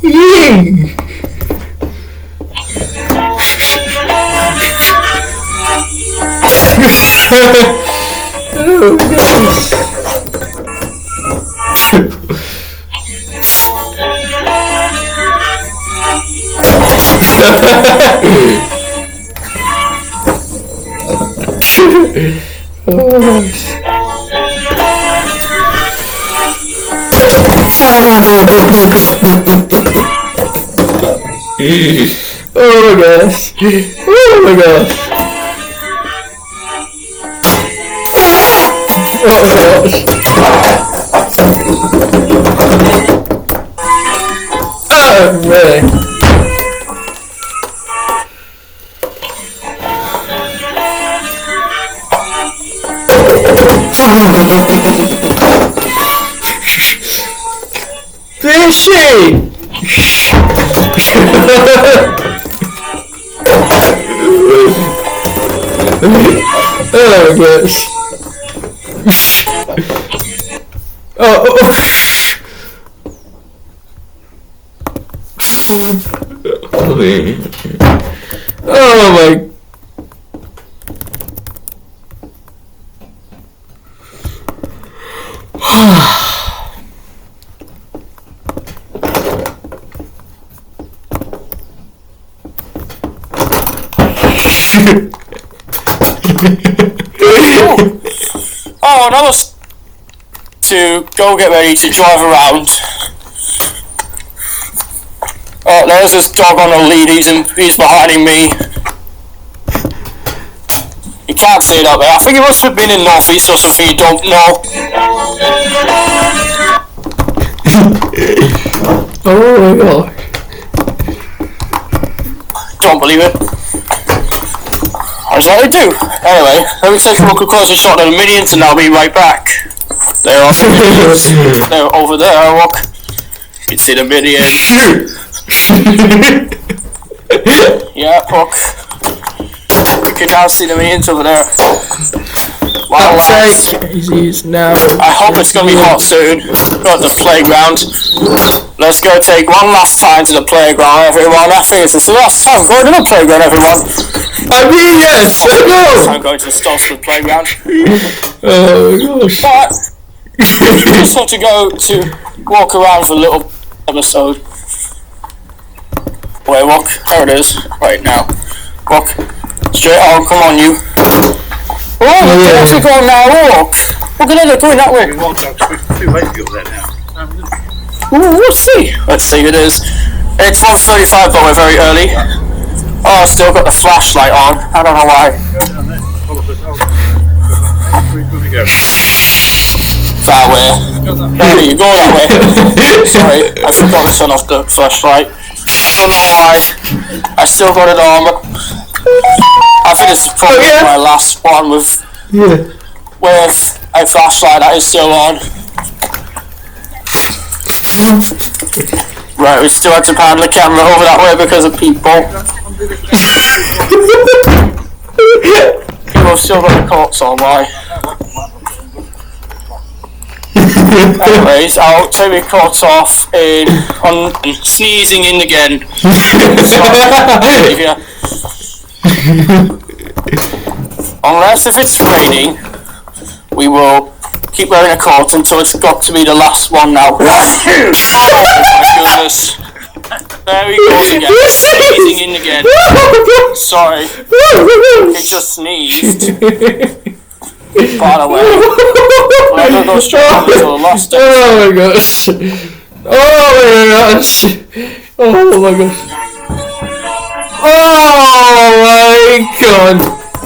Yay! Oh my gosh! Oh my gosh! Oh my gosh! Oh man! Fishy! Oh my gosh! Oh my! Oh, another to go get ready to drive around. Oh, there's this dog on a lead. He's behind me. You can't see it up there. I think he must have been in Northeast or something. You don't know. Oh my god! Don't believe it. As I do. Anyway, let me take a look across the shot of the minions and I'll be right back. They're on the minions. They're over there, look. You can see the minions. Yeah, look. You can now see the minions over there. Wow, now. I hope it's gonna be hot soon. Go to the playground. Let's go take one last time to the playground, everyone. I think it's the last time going to the playground, everyone. I mean, yes, I know. I'm going to the Stolzford playground. Oh gosh. But we just have to go to walk around for a little episode. Wait, walk. There it is. Right now. Walk. Straight on. Come on, you. Oh, we're actually going now. Walk. Look at it. Going that way. Too late to go there now. Ooh, let's see. Let's see who it is. It's 1:35, but we're very early. Oh, I've still got the flashlight on. I don't know why. Go down there. That way. There you go, that way. Sorry, I forgot to turn off the flashlight. I don't know why. I still got it on. I think it's probably my last one with a flashlight that is still on. Right, we still had to pan the camera over that way because of people. People have still got the coats on, why? Anyways, I'll take my coat off on sneezing in again. Unless if it's raining, we will keep wearing a coat until it's got to be the last one now. Oh my goodness. There we go again. Sneezing in again. Sorry. He just sneezed. By the way. I'm gonna go straight on until the last day. Oh my gosh. Oh my gosh. Oh my gosh. Oh my god.